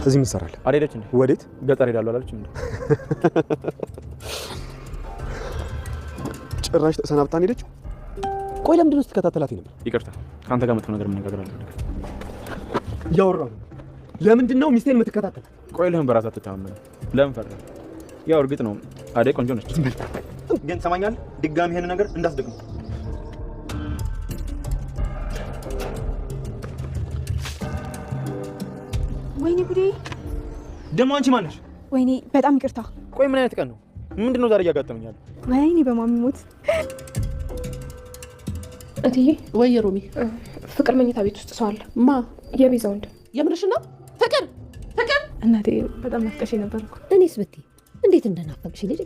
እዚህ ምን ሰራለ? አሬደች እንዴ? ወዴት? ገጠር ሄዳለሁ አላለችም እንዴ? ጭራሽ ተሰናብታን ሄደች። ቆይ ለምንድን ነው ስትከታተላት ነበር? ይቅርታ ካንተ ጋር መጥፎ ነገር መነጋገር አልፈልግም። ያወራው ለምንድን ነው ሚስቴን የምትከታተላት? ቆይ ለምን በራስህ አትተማመንም? ለምን ፈራ? ያው እርግጥ ነው አደይ ቆንጆ ነች፣ ግን ሰማኛል፣ ድጋሚ ይሄን ነገር እንዳትደግሙ። ወይኔ ጉዴ! ደግሞ አንቺ ማን ነሽ? ወይኔ በጣም ይቅርታ። ቆይ ምን አይነት ቀን ነው? ምንድነው ዛሬ እያጋጠመኛል? ወይኔ በማሚ ሞት። እትዬ ወይ ሮሚ፣ ፍቅር መኝታ ቤት ውስጥ ሰው አለ። ማ? የቤዛ ወንድ። የምርሽ ነው? ፍቅር እናቴ በጣም ናፍቀሽ ነበር እኮ። እኔስ ብትይ እንዴት እንደናፈቅሽ ልጅ።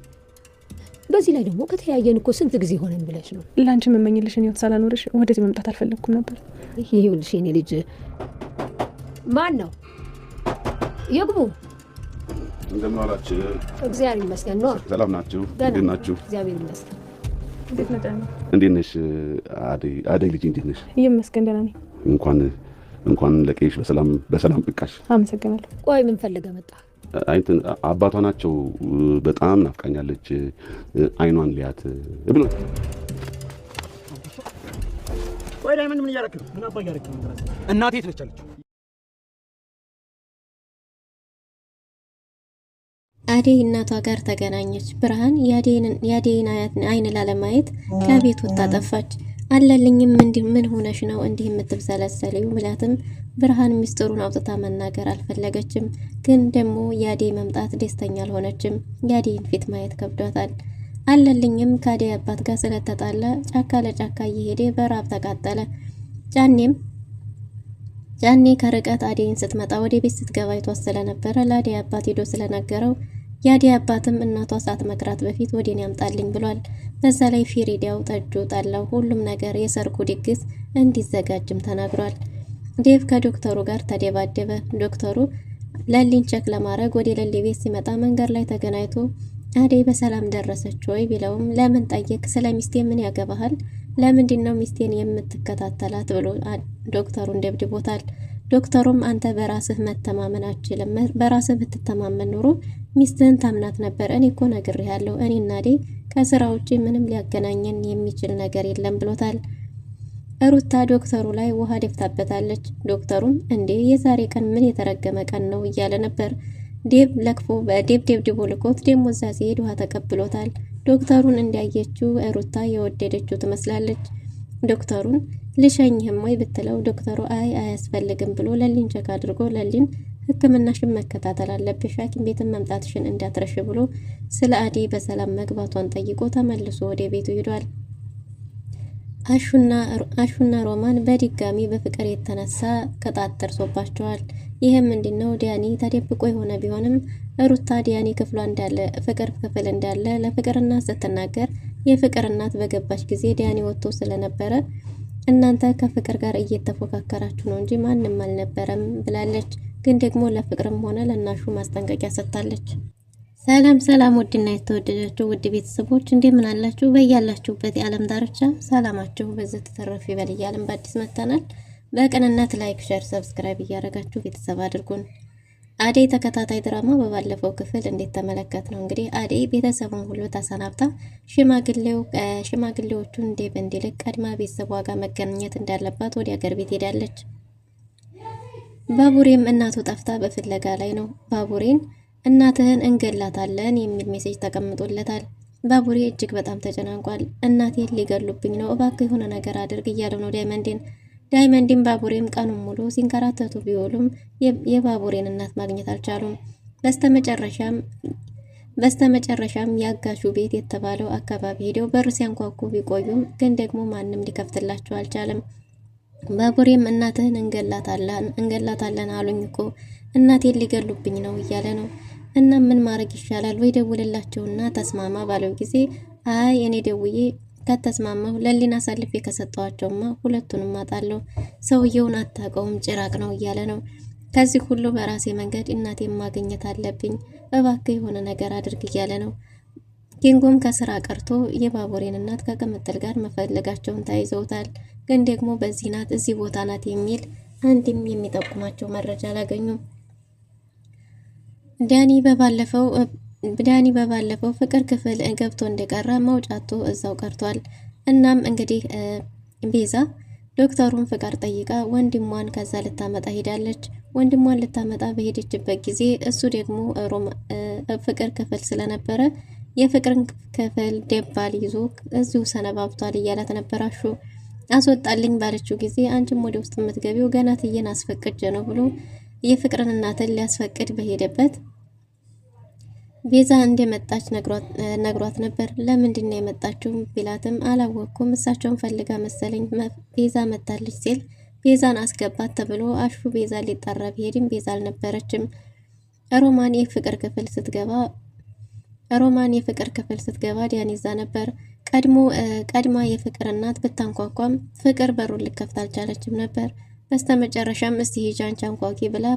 በዚህ ላይ ደግሞ ከተያየን እኮ ስንት ጊዜ ሆነን ብለሽ ነው። ለአንቺ የምመኝልሽን ህይወት ሳላኖርሽ ወደዚህ መምጣት አልፈለግኩም ነበር። ይኸውልሽ የኔ ልጅ። ማን ነው? ይግቡ። እንደምን ዋላችሁ? እግዚአብሔር ይመስገን ነው። ሰላም ናችሁ? እንዴት ናችሁ? እግዚአብሔር ይመስገን። እንዴት ነህ? እንዴት ነሽ አደይ ልጅ? እንዴት ነሽ? ይመስገን ደህና ነኝ። እንኳን ለቄሽ በሰላም ብቃሽ። አመሰግናለሁ። ቆይ ምን ፈልገህ መጣ? አባቷ ናቸው። በጣም ናፍቃኛለች። አይኗን ሊያት ብሎ። ቆይ ላይ ምን እያደረክ ነው? ምን አባ እያደረክ ነው? እናቴ የት ነች አለች? አደይ እናቷ ጋር ተገናኘች። ብርሃን የአደይን አይን ላለማየት ከቤት ወጣ ጠፋች። አለልኝም ምን ሆነሽ ነው እንዲህ የምትብሰለሰለው ብላትም ብርሃን ሚስጥሩን አውጥታ መናገር አልፈለገችም። ግን ደግሞ የአደይ መምጣት ደስተኛ አልሆነችም። የአደይን ፊት ማየት ከብዷታል። አለልኝም ከአደይ አባት ጋር ስለተጣላ ጫካ ለጫካ እየሄደ በራብ ተቃጠለ። ጫኔ ከርቀት አደይን ስትመጣ ወደ ቤት ስትገባ አይቷት ስለነበረ ለአደይ አባት ሄዶ ስለነገረው የአደይ አባትም እናቷ ሳትመክራት በፊት ወዴን ያምጣልኝ ብሏል። በዛ ላይ ፊሪዳው፣ ጠጁ፣ ጠላው፣ ሁሉም ነገር የሰርጉ ድግስ እንዲዘጋጅም ተናግሯል። ዴቭ ከዶክተሩ ጋር ተደባደበ። ዶክተሩ ለሊን ቸክ ለማድረግ ወደ ለሊ ቤት ሲመጣ መንገድ ላይ ተገናኝቶ አደይ በሰላም ደረሰች ወይ ቢለውም ለምን ጠየቅ? ስለ ሚስቴ ምን ያገባሃል? ለምንድን ነው ሚስቴን የምትከታተላት? ብሎ ዶክተሩን ደብድቦታል። ዶክተሩም አንተ በራስህ መተማመን አትችልም፣ በራስህ ብትተማመን ኖሮ ሚስትህን ታምናት ነበር። እኔ እኮ ነግሬሃለሁ፣ እኔና አደይ ከስራ ውጪ ምንም ሊያገናኘን የሚችል ነገር የለም ብሎታል። ሩታ ዶክተሩ ላይ ውሃ ደፍታበታለች። ዶክተሩም እንዴ የዛሬ ቀን ምን የተረገመ ቀን ነው እያለ ነበር። ዴብ ለክፎ በዴብ ደብድቦ ልኮት ደግሞ እዛ ሲሄድ ውሃ ተቀብሎታል። ዶክተሩን እንዳየችው ሩታ የወደደችው ትመስላለች። ዶክተሩን ልሸኝህም ወይ ብትለው ዶክተሩ አያስፈልግም ብሎ ለሊን ቸክ አድርጎ ለሊን ሕክምናሽን መከታተል አለብሽ፣ ሐኪም ቤትን መምጣትሽን እንዳትረሽ ብሎ ስለ አደይ በሰላም መግባቷን ጠይቆ ተመልሶ ወደ ቤቱ ሄዷል። አሹና ሮማን በድጋሚ በፍቅር የተነሳ ቅጣት ደርሶባቸዋል። ይህም ምንድነው? ዲያኒ ተደብቆ የሆነ ቢሆንም ሩታ ዲያኒ ክፍሏ እንዳለ ፍቅር ክፍል እንዳለ ለፍቅር እናት ስትናገር የፍቅር እናት በገባች ጊዜ ዲያኒ ወጥቶ ስለነበረ እናንተ ከፍቅር ጋር እየተፎካከራችሁ ነው እንጂ ማንም አልነበረም ብላለች። ግን ደግሞ ለፍቅርም ሆነ ለናሹ ማስጠንቀቂያ ሰጥታለች። ሰላም ውድና የተወደዳችሁ ውድ ቤተሰቦች እንደምን አላችሁ? በያላችሁበት የዓለም ዳርቻ ሰላማችሁ በዚህ ተተረፈ ይበል እያልን በአዲስ መጥተናል። በቅንነት ላይክ፣ ሼር፣ ሰብስክራይብ እያደረጋችሁ ቤተሰብ አድርጉን። አደይ ተከታታይ ድራማ በባለፈው ክፍል እንዴት ተመለከት ነው እንግዲህ አደይ ቤተሰቡን ሁሉ ተሰናብታ ሽማግሌዎቹን ዴቭ እንዲልክ ቀድማ ቤተሰቧ ጋር መገናኘት እንዳለባት ወደ ሀገር ቤት ሄዳለች። ባቡሬም እናቱ ጠፍታ በፍለጋ ላይ ነው። ባቡሬን እናትህን እንገላታለን የሚል ሜሴጅ ተቀምጦለታል። ባቡሬ እጅግ በጣም ተጨናንቋል። እናቴን ሊገሉብኝ ነው፣ እባክህ የሆነ ነገር አድርግ እያለው ነው ዳይመንድን ባቡሬም ቀኑን ሙሉ ሲንከራተቱ ቢውሉም የባቡሬን እናት ማግኘት አልቻሉም። በስተመጨረሻም ያጋሹ ቤት የተባለው አካባቢ ሄደው በር ሲያንኳኩ ቢቆዩም ግን ደግሞ ማንም ሊከፍትላቸው አልቻለም። ባቡሬም እናትህን እንገላታለን አሉኝ እኮ እናቴን ሊገሉብኝ ነው እያለ ነው። እና ምን ማድረግ ይሻላል? ወይ ደውልላቸውና ተስማማ ባለው ጊዜ አይ እኔ ደውዬ ከተስማማሁ ለሊና አሳልፌ ከሰጠዋቸውማ ሁለቱንም አጣለሁ፣ ሰውየውን አታውቀውም ጭራቅ ነው እያለ ነው። ከዚህ ሁሉ በራሴ መንገድ እናቴን ማግኘት አለብኝ፣ እባክህ የሆነ ነገር አድርግ እያለ ነው። ኪንጎም ከስራ ቀርቶ የባቡሬን እናት ከቅምጥል ጋር መፈለጋቸውን ተያይዘውታል። ግን ደግሞ በዚህ ናት እዚህ ቦታ ናት የሚል አንድም የሚጠቁማቸው መረጃ አላገኙም። ዳኒ በባለፈው ፍቅር ክፍል ገብቶ እንደቀረ መውጫቱ እዛው ቀርቷል። እናም እንግዲህ ቤዛ ዶክተሩን ፍቃድ ጠይቃ ወንድሟን ከዛ ልታመጣ ሄዳለች። ወንድሟን ልታመጣ በሄደችበት ጊዜ እሱ ደግሞ ፍቅር ክፍል ስለነበረ የፍቅርን ክፍል ደባል ይዞ እዚሁ ሰነባብቷል እያላት ነበር። አስወጣልኝ ባለችው ጊዜ አንቺም ወደ ውስጥ የምትገቢው ገና ትየን አስፈቅጀ ነው ብሎ የፍቅርን እናትን ሊያስፈቅድ በሄደበት ቤዛ እንደመጣች ነግሯት ነበር። ለምንድን ነው የመጣችው ቢላትም አላወቅኩም፣ እሳቸውን ፈልጋ መሰለኝ ቤዛ መታለች ሲል ቤዛን አስገባት ተብሎ ቤዛ ሊጠራ ቢሄድም ቤዛ አልነበረችም። ሮማን የፍቅር ክፍል ስትገባ ዲያን ይዛ ነበር። ቀድማ የፍቅር እናት ብታንኳኳም ፍቅር በሩን ልከፍት አልቻለችም ነበር። በስተመጨረሻም እስቲ ሂጂ አንቺ አንኳኪ ብላ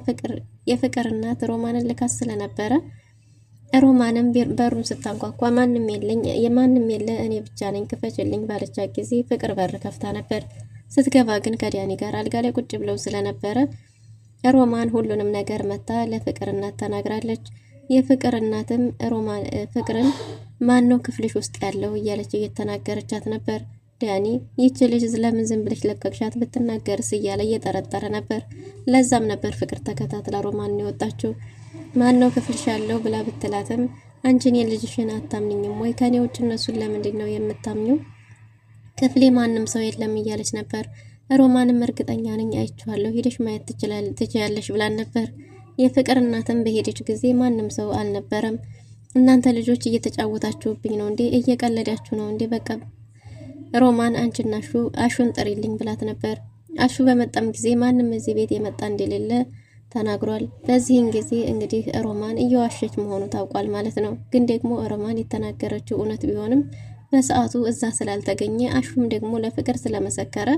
የፍቅር እናት ሮማንን ልካስ ስለነበረ ሮማንም በሩን ስታንኳኳ ማንም የለ እኔ ብቻ ነኝ ክፈችልኝ ባለቻት ጊዜ ፍቅር በር ከፍታ ነበር። ስትገባ ግን ከዲያኒ ጋር አልጋ ላይ ቁጭ ብለው ስለነበረ ሮማን ሁሉንም ነገር መታ ለፍቅር እናት ተናግራለች። የፍቅር እናትም ፍቅርን ማን ነው ክፍልሽ ውስጥ ያለው እያለች እየተናገረቻት ነበር። ዲያኒ ይቺ ልጅ ለምን ዝም ብለሽ ለቀቅሻት ብትናገርስ እያለ እየጠረጠረ ነበር። ለዛም ነበር ፍቅር ተከታትላ ሮማን የወጣችው። ማን ነው ክፍልሽ ያለው ብላ ብትላትም አንቺን የልጅሽን አታምኝም ወይ? ከኔ ውጭ እነሱን ለምንድን ነው የምታምኙ? ክፍሌ ማንም ሰው የለም እያለች ነበር። ሮማንም እርግጠኛ ነኝ አይቼዋለሁ፣ ሄደሽ ማየት ትችያለሽ ብላን ነበር። የፍቅር እናትም በሄደች ጊዜ ማንም ሰው አልነበረም። እናንተ ልጆች እየተጫወታችሁብኝ ነው እንዴ? እየቀለዳችሁ ነው እንዴ? በቃ ሮማን አንቺና አሹን ጥሪልኝ ብላት ነበር። አሹ በመጣም ጊዜ ማንም እዚህ ቤት የመጣ እንደሌለ ተናግሯል። በዚህን ጊዜ እንግዲህ ሮማን እየዋሸች መሆኑ ታውቋል ማለት ነው። ግን ደግሞ ሮማን የተናገረችው እውነት ቢሆንም በሰዓቱ እዛ ስላልተገኘ አሹም ደግሞ ለፍቅር ስለመሰከረ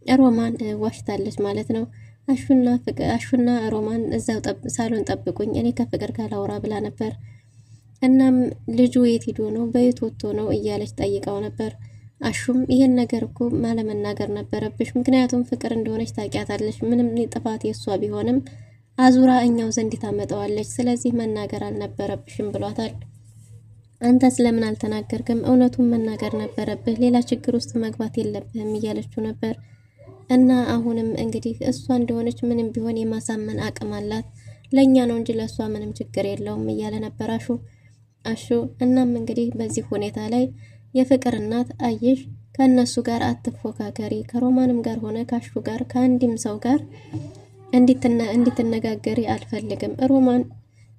ሮማን ዋሽታለች ማለት ነው። አሹና ሮማን እዛው ሳሎን ጠብቁኝ፣ እኔ ከፍቅር ጋር ላውራ ብላ ነበር። እናም ልጁ የት ሄዶ ነው በየት ወጥቶ ነው እያለች ጠይቀው ነበር። አሹም ይሄን ነገር እኮ ማለመናገር ነበረብሽ፣ ምክንያቱም ፍቅር እንደሆነች ታውቂያታለሽ። ምንም ጥፋት የሷ ቢሆንም አዙራ እኛው ዘንድ ታመጣዋለች፣ ስለዚህ መናገር አልነበረብሽም ብሏታል። አንተስ ለምን አልተናገርክም? እውነቱን መናገር ነበረብህ፣ ሌላ ችግር ውስጥ መግባት የለብህም እያለችው ነበር። እና አሁንም እንግዲህ እሷ እንደሆነች ምንም ቢሆን የማሳመን አቅም አላት፣ ለእኛ ነው እንጂ ለእሷ ምንም ችግር የለውም እያለ ነበር አሹ። እናም እንግዲህ በዚህ ሁኔታ ላይ የፍቅር እናት አየሽ፣ ከእነሱ ጋር አትፎካከሪ፣ ከሮማንም ጋር ሆነ ካሹ ጋር ከአንድም ሰው ጋር እንድትነጋገሪ አልፈልግም። ሮማን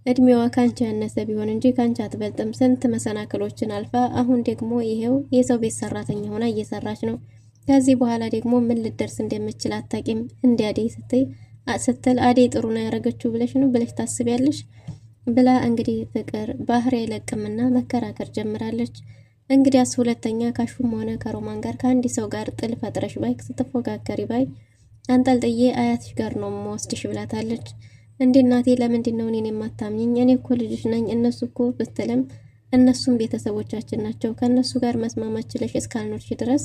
እድሜዋ ካንቺ ያነሰ ቢሆን እንጂ ካንቺ አትበልጥም። ስንት መሰናክሎችን አልፋ አሁን ደግሞ ይሄው የሰው ቤት ሰራተኛ ሆና እየሰራች ነው። ከዚህ በኋላ ደግሞ ምን ልደርስ እንደምችል አታቂም። እንዲያዴ ስትል አዴ ጥሩ ነው ያደረገችው ብለሽ ታስቢያለሽ ብላ እንግዲህ ፍቅር ባህሪ አይለቅምና መከራከር ጀምራለች። እንግዲያስ ሁለተኛ ካሹም ሆነ ከሮማን ጋር ከአንድ ሰው ጋር ጥል ፈጥረሽ ባይ ስትፎካከሪ ባይ አንጠልጥዬ አያትሽ ጋር ነው የምወስድሽ ብላታለች። እንዴ እናቴ ለምንድን ነው እኔን የማታምኝኝ? እኔ እኮ ልጅሽ ነኝ። እነሱ እኮ ብትልም እነሱም ቤተሰቦቻችን ናቸው። ከእነሱ ጋር መስማማት ችለሽ እስካልኖርሽ ድረስ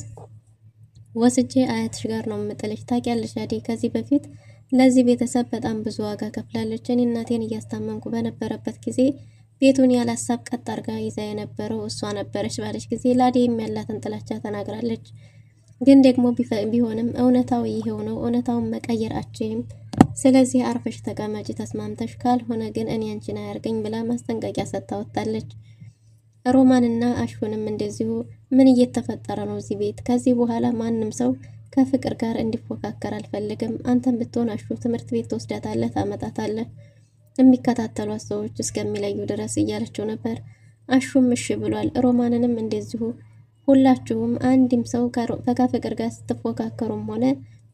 ወስጄ አያትሽ ጋር ነው የምጥልሽ። ታውቂያለሽ አዴ ከዚህ በፊት ለዚህ ቤተሰብ በጣም ብዙ ዋጋ ከፍላለች። እኔ እናቴን እያስታመምኩ በነበረበት ጊዜ ቤቱን ያላሳብ ቀጥ አርጋ ይዛ የነበረው እሷ ነበረች ባለች ጊዜ ላዴ የሚያላትን ጥላቻ ተናግራለች። ግን ደግሞ ቢሆንም እውነታው ይሄው ነው። እውነታውን መቀየር አችልም። ስለዚህ አርፈሽ ተቀመጪ ተስማምተሽ፣ ካልሆነ ግን እኔ አንቺን አያርገኝ ብላ ማስጠንቀቂያ ሰጥታ ወጣለች። ሮማንና አሹንም እንደዚሁ ምን እየተፈጠረ ነው እዚህ ቤት? ከዚህ በኋላ ማንም ሰው ከፍቅር ጋር እንዲፎካከር አልፈልግም። አንተም ብትሆን አሹ ትምህርት ቤት ተወስዳታለህ፣ ታመጣታለህ የሚከታተሏት ሰዎች እስከሚለዩ ድረስ እያለችው ነበር። አሹም እሺ ብሏል። ሮማንንም እንደዚሁ ሁላችሁም አንድም ሰው ከፍቅር ጋር ስትፎካከሩም ሆነ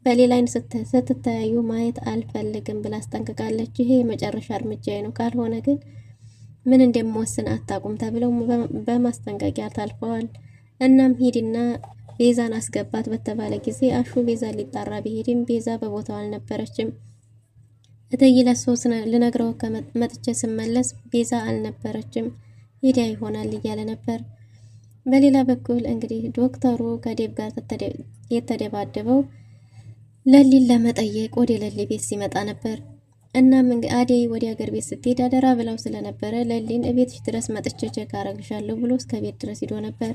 በሌላ አይነት ስትተያዩ ማየት አልፈልግም ብላ አስጠንቅቃለች። ይሄ የመጨረሻ እርምጃዬ ነው፣ ካልሆነ ግን ምን እንደምወስን አታቁም ተብለው በማስጠንቀቂያ ታልፈዋል። እናም ሂድና ቤዛን አስገባት በተባለ ጊዜ አሹ ቤዛ ሊጣራ ቢሄድም ቤዛ በቦታው አልነበረችም። እትዬ ለሶስ ልነግረው ከመጥቼ ስመለስ ቤዛ አልነበረችም፣ ሄዳ ይሆናል እያለ ነበር። በሌላ በኩል እንግዲህ ዶክተሩ ከዴብ ጋር የተደባደበው ለሊን ለመጠየቅ ወደ ለሊ ቤት ሲመጣ ነበር። እናም አደይ ወደ ሀገር ቤት ስትሄድ አደራ ብላው ስለነበረ ለሊን እቤትሽ ድረስ መጥቼ ቼክ አረግሻለሁ ብሎ እስከ ቤት ድረስ ሂዶ ነበር።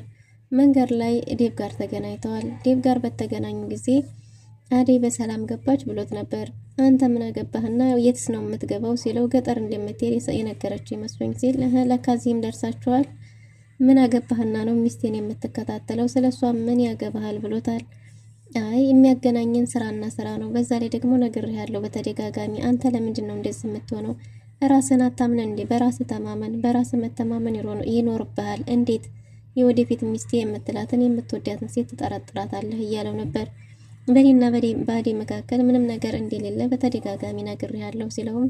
መንገድ ላይ ዴቭ ጋር ተገናኝተዋል። ዴቭ ጋር በተገናኙ ጊዜ አደይ በሰላም ገባች ብሎት ነበር። አንተ ምን አገባህና የትስ ነው የምትገባው ሲለው ገጠር እንደምትሄድ የነገረችው ይመስሎኝ ሲል ለካዚህም ደርሳችኋል። ምን አገባህና ነው ሚስቴን የምትከታተለው? ስለሷ ምን ያገባሃል ብሎታል። አይ የሚያገናኘን ስራና ስራ ነው። በዛ ላይ ደግሞ ነግሬሃለሁ በተደጋጋሚ። አንተ ለምንድን ነው እንደዚህ የምትሆነው? ራስን አታምነን እንዴ? በራስህ ተማመን። በራስህ መተማመን ይኖርብሃል። እንዴት የወደፊት ሚስቴ የምትላትን የምትወዳትን ሴት ትጠረጥራታለህ? እያለው ነበር። በእኔና በአደይ መካከል ምንም ነገር እንደሌለ በተደጋጋሚ ነግሬሃለሁ ሲለውም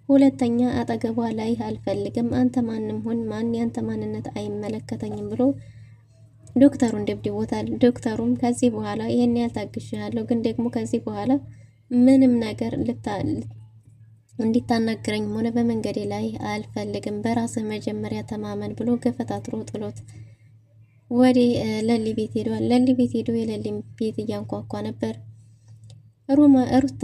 ሁለተኛ አጠገቧ ላይ አልፈልግም። አንተ ማንም ሆን ማን ያንተ ማንነት አይመለከተኝም ብሎ ዶክተሩን ደብድቦታል። ዶክተሩም ከዚህ በኋላ ይሄን ያልታግሽሃለሁ፣ ግን ደግሞ ከዚህ በኋላ ምንም ነገር እንዲታናግረኝ ሆነ በመንገዴ ላይ አልፈልግም፣ በራስህ መጀመሪያ ተማመን ብሎ ገፈታትሮ ጥሎት ወደ ለሊ ቤት ሄዷል። ለሊ ቤት ሄዶ የለሊን ቤት እያንኳኳ ነበር። ሩታ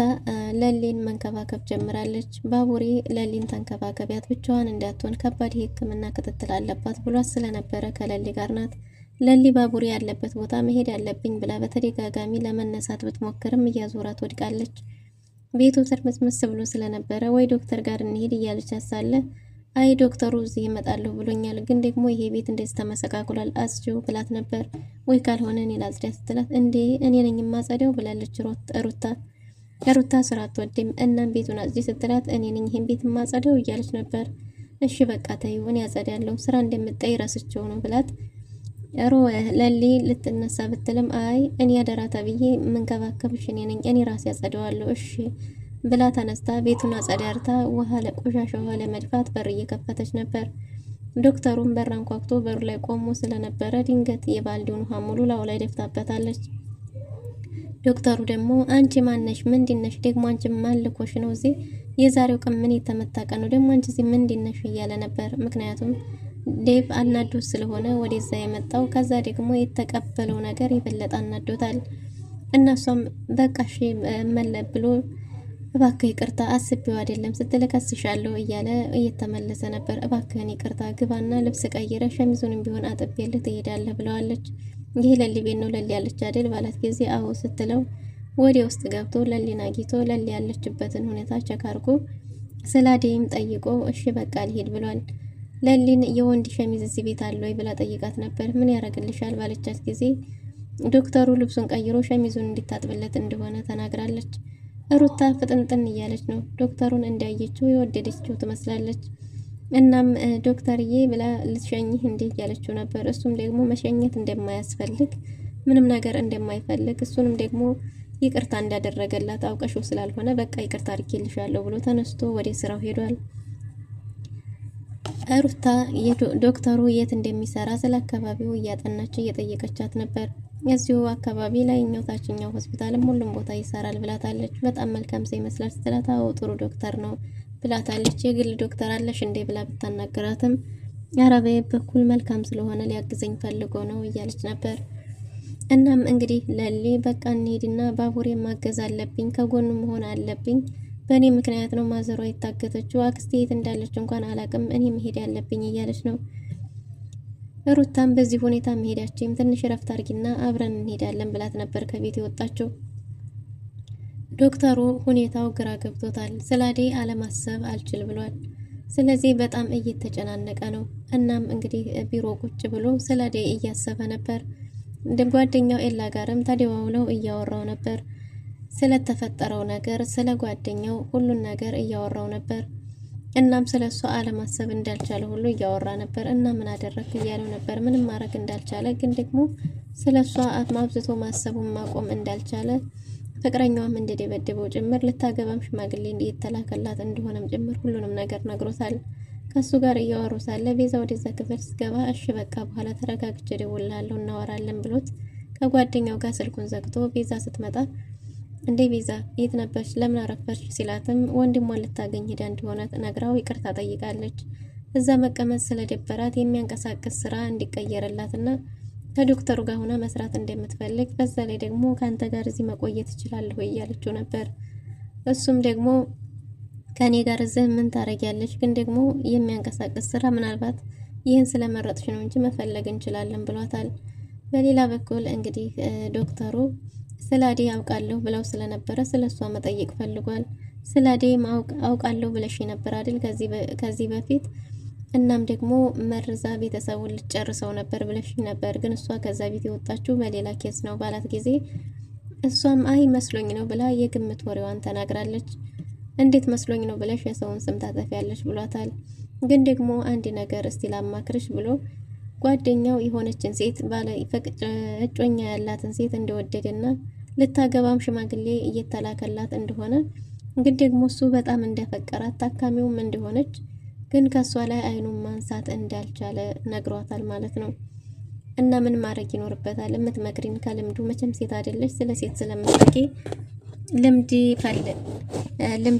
ለሊን መንከባከብ ጀምራለች። ባቡሬ ለሊን ተንከባከቢያት፣ ብቻዋን እንዳትሆን ከባድ የሕክምና ክትትል አለባት ብሏት ስለነበረ ከለሊ ጋር ናት። ለሊ ባቡሬ ያለበት ቦታ መሄድ ያለብኝ ብላ በተደጋጋሚ ለመነሳት ብትሞክርም እያዞራት ወድቃለች። ቤቱ ትርምስምስ ብሎ ስለነበረ ወይ ዶክተር ጋር እንሄድ እያለች ሳለ አይ ዶክተሩ እዚህ ይመጣለሁ ብሎኛል፣ ግን ደግሞ ይሄ ቤት እንደዚህ ተመሰቃቅሏል አጽጂው ብላት ነበር። ወይ ካልሆነ እኔ ላጽዳ ስትላት እንዴ እኔ ነኝ የማጸዳው ብላለች ሩታ ስራ አትወድም። እናም ቤቱን አጽጂ ስትላት እኔ ነኝ ይሄን ቤት የማጸዳው እያለች ነበር። እሺ በቃ ተይው እኔ አጸዳለሁ ስራ እንደምጠይ ረስቼው ነው ብላት ለሊ ልትነሳ ብትልም አይ እኔ አደራ ተብዬ መንከባከብሽ እኔ ነኝ እኔ ራሴ አጸዳዋለሁ እሺ ብላ ተነስታ ቤቱን አጸዳርታ ቆሻሻ ውሃ ለመድፋት በር እየከፈተች ነበር። ዶክተሩም በር አንኳኩቶ በሩ ላይ ቆሞ ስለነበረ ድንገት የባልዲውን ውሃ ሙሉ ላው ላይ ደፍታበታለች። ዶክተሩ ደግሞ አንቺ ማነሽ? ምንድነሽ? ደግሞ አንቺ ማልኮሽ ነው እዚህ? የዛሬው ቀን ምን የተመታ ቀን ነው ደግሞ አንቺ እዚህ ምንድነሽ? እያለ ነበር። ምክንያቱም ዴቭ አናዶት ስለሆነ ወደዛ የመጣው። ከዛ ደግሞ የተቀበለው ነገር የበለጠ አናዶታል። እናሷም በቃሽ መለ ብሎ እባክህ ይቅርታ አስቤው አይደለም ስትልከስሻለሁ እያለ እየተመለሰ ነበር። እባክህን ይቅርታ ግባና ልብስ ቀይረ ሸሚዙንም ቢሆን አጥቤልህ ትሄዳለህ ብለዋለች። ይህ ለሊ ቤት ነው ለሊ ያለች አይደል ባላት ጊዜ አዎ ስትለው ወደ ውስጥ ገብቶ ለሊን አግኝቶ ለሊ ያለችበትን ሁኔታ ቸክ አድርጎ ስለ አደይም ጠይቆ እሺ በቃ ልሄድ ብሏል። ለሊን የወንድ ሸሚዝ እዚህ ቤት አለ ወይ ብላ ጠይቃት ነበር። ምን ያደርግልሻል ባለቻት ጊዜ ዶክተሩ ልብሱን ቀይሮ ሸሚዙን እንዲታጥብለት እንደሆነ ተናግራለች። ሩታ ፍጥንጥን እያለች ነው። ዶክተሩን እንዳየችው የወደደችው ትመስላለች። እናም ዶክተርዬ ብላ ልትሸኝህ እንዴ እያለችው ነበር። እሱም ደግሞ መሸኘት እንደማያስፈልግ ምንም ነገር እንደማይፈልግ እሱንም ደግሞ ይቅርታ እንዳደረገላት አውቀሽው ስላልሆነ በቃ ይቅርታ አድርጌልሻለሁ ብሎ ተነስቶ ወደ ስራው ሄዷል። ሩታ ዶክተሩ የት እንደሚሰራ ስለ አካባቢው እያጠናች እየጠየቀቻት ነበር። እዚሁ አካባቢ ላይኛው ታችኛው ሆስፒታልም ሁሉም ቦታ ይሰራል ብላታለች። በጣም መልካም ሰው ይመስላል ስትላት አዎ ጥሩ ዶክተር ነው ብላታለች። የግል ዶክተር አለሽ እንዴ ብላ ብታናገራትም አረበዬ በኩል መልካም ስለሆነ ሊያግዘኝ ፈልጎ ነው እያለች ነበር። እናም እንግዲህ ለሊ በቃ እንሄድና ባቡሬ ማገዝ አለብኝ፣ ከጎኑ መሆን አለብኝ፣ በእኔ ምክንያት ነው ማዘሯ የታገተችው፣ አክስቴ የት እንዳለች እንኳን አላቅም፣ እኔ መሄድ ያለብኝ እያለች ነው። ሩታም በዚህ ሁኔታ መሄዳችም ትንሽ ረፍት አርጊና አብረን እንሄዳለን ብላት ነበር ከቤት የወጣችው። ዶክተሩ ሁኔታው ግራ ገብቶታል። ስለ አደይ አለማሰብ አልችል ብሏል። ስለዚህ በጣም እየተጨናነቀ ነው። እናም እንግዲህ ቢሮ ቁጭ ብሎ ስለ አደይ እያሰበ ነበር። ጓደኛው ኤላ ጋርም ተደዋውለው እያወራው ነበር። ስለተፈጠረው ነገር ስለ ጓደኛው ሁሉን ነገር እያወራው ነበር። እናም ስለሷ አለማሰብ እንዳልቻለ ሁሉ እያወራ ነበር። እና ምን አደረክ እያለው ነበር። ምንም ማድረግ እንዳልቻለ ግን ደግሞ ስለሷ ማብዝቶ ማሰቡን ማቆም እንዳልቻለ ፍቅረኛዋም እንደደበደበው ጭምር ልታገባም ሽማግሌ የተላከላት እንደሆነም ጭምር ሁሉንም ነገር ነግሮታል። ከሱ ጋር እያወሩ ሳለ ቤዛ ወደዛ ክፍል ስትገባ እሺ በቃ በኋላ ተረጋግቼ እደውልልሃለሁ እናወራለን ብሎት ከጓደኛው ጋር ስልኩን ዘግቶ ቤዛ ስትመጣ እንዴ ቤዛ የት ነበርሽ ለምን አረፈርሽ ሲላትም ወንድሟን ልታገኝ ሄዳ እንደሆነ ነግራው ይቅርታ ጠይቃለች። እዛ መቀመጥ ስለደበራት የሚያንቀሳቅስ ስራ እንዲቀየርላትና ከዶክተሩ ጋር ሆና መስራት እንደምትፈልግ በዛ ላይ ደግሞ ካንተ ጋር እዚህ መቆየት እችላለሁ እያለችው ነበር። እሱም ደግሞ ከኔ ጋር እዚህ ምን ታረጊያለሽ? ግን ደግሞ የሚያንቀሳቅስ ስራ ምናልባት ይህን ስለመረጥሽ ነው እንጂ መፈለግ እንችላለን ብሏታል። በሌላ በኩል እንግዲህ ዶክተሩ ስለ አደይ አውቃለሁ ብለው ስለነበረ ስለሷ መጠየቅ ፈልጓል። ስለ አደይ አውቃለሁ ብለሽ ነበር አይደል ከዚህ በፊት እናም ደግሞ መርዛ ቤተሰቡን ልጨርሰው ነበር ብለሽ ነበር፣ ግን እሷ ከዛ ቤት የወጣችው በሌላ ኬስ ነው ባላት ጊዜ እሷም አይ መስሎኝ ነው ብላ የግምት ወሬዋን ተናግራለች። እንዴት መስሎኝ ነው ብለሽ የሰውን ስም ታጠፊያለሽ ብሏታል። ግን ደግሞ አንድ ነገር እስቲ ላማክርሽ ብሎ ጓደኛው የሆነችን ሴት ባለ እጮኛ ያላትን ሴት እንደወደደና ልታገባም ሽማግሌ እየተላከላት እንደሆነ ግን ደግሞ እሱ በጣም እንደፈቀራት ታካሚውም እንደሆነች ግን ከሷ ላይ አይኑን ማንሳት እንዳልቻለ ነግሯታል ማለት ነው። እና ምን ማድረግ ይኖርበታል? የምትመክሪን ከልምዱ መቼም ሴት አይደለች፣ ስለ ሴት ስለምታውቂ ልምድ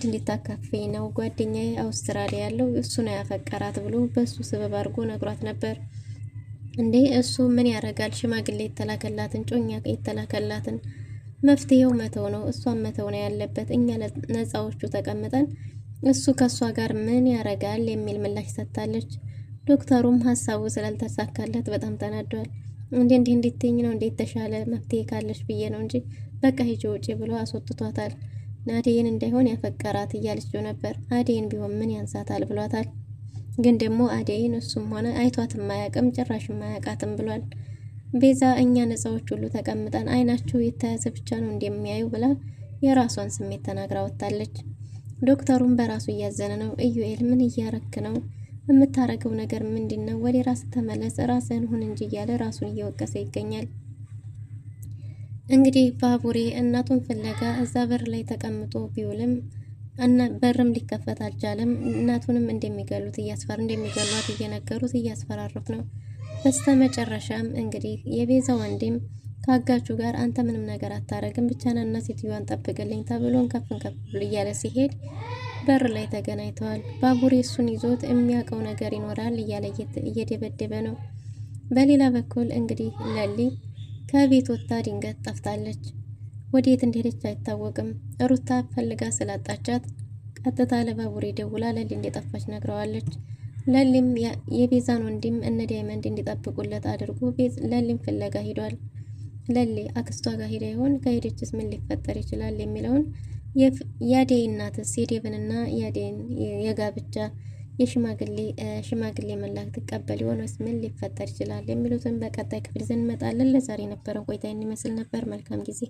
እንድታካፍኝ ነው። ጓደኛዬ አውስትራሊያ ያለው እሱ ነው ያፈቀራት ብሎ በሱ ስበብ አድርጎ ነግሯት ነበር። እንዴ እሱ ምን ያደርጋል? ሽማግሌ የተላከላትን ጮኛ የተላከላትን መፍትሄው መተው ነው። እሷን መተው ነው ያለበት። እኛ ነፃዎቹ ተቀምጠን እሱ ከሷ ጋር ምን ያደርጋል የሚል ምላሽ ሰጥታለች። ዶክተሩም ሀሳቡ ስላልተሳካለት በጣም ተናዷል። እንዲህ እንድትይኝ ነው እንዴት ተሻለ መፍትሄ ካለሽ ብዬ ነው እንጂ በቃ ሂጂ ውጪ ብሎ አስወጥቷታል። አደይን እንዳይሆን ያፈቀራት እያለችው ነበር። አደይን ቢሆን ምን ያንሳታል ብሏታል። ግን ደግሞ አደይን እሱም ሆነ አይቷት ማያቅም ጭራሽ ማያቃትም ብሏል። ቤዛ እኛ ነፃዎች ሁሉ ተቀምጠን አይናቸው የተያዘ ብቻ ነው እንደሚያዩ ብላ የራሷን ስሜት ተናግራ ወጣለች። ዶክተሩም በራሱ እያዘነ ነው። ኢዩኤል ምን እያረክ ነው? የምታረገው ነገር ምንድነው? ወደ ራስ ተመለስ፣ ራስህን ሁን እንጂ እያለ ራሱን እየወቀሰ ይገኛል። እንግዲህ ባቡሬ እናቱን ፍለጋ እዛ በር ላይ ተቀምጦ ቢውልም እና በርም ሊከፈት አልቻለም። እናቱንም እንደሚገሏት እየነገሩት እያስፈራሩት ነው። በስተመጨረሻም እንግዲህ የቤዛ ወንድም ከአጋቹ ጋር አንተ ምንም ነገር አታረግም ብቻ ናና ሴትዮዋን ጠብቅልኝ ተብሎን ከፍን እያለ ሲሄድ በር ላይ ተገናኝተዋል። ባቡሬ እሱን ይዞት የሚያውቀው ነገር ይኖራል እያለ እየደበደበ ነው። በሌላ በኩል እንግዲህ ለሊ ከቤት ወጥታ ድንገት ጠፍታለች። ወዴት እንደሄደች አይታወቅም። ሩታ ፈልጋ ስላጣቻት ቀጥታ ለባቡሬ ደውላ ለሊ እንደጠፋች ነግረዋለች። ለሊም የቤዛን ወንድም እነ ዳይመንድ እንዲጠብቁለት አድርጎ ለሊም ፍለጋ ሂዷል። ለሊ አክስቷ ጋር ሄዳ ይሆን? ከሄደችስ ምን ሊፈጠር ይችላል የሚለውን የአደይ እናትስ የዴቭንና የአደይን የጋብቻ የሽማግሌ መላክ ትቀበል ይሆን ወይስ ምን ሊፈጠር ይችላል የሚሉትን በቀጣይ ክፍል ይዘን እንመጣለን። ለዛሬ የነበረን ቆይታ ይመስል ነበር። መልካም ጊዜ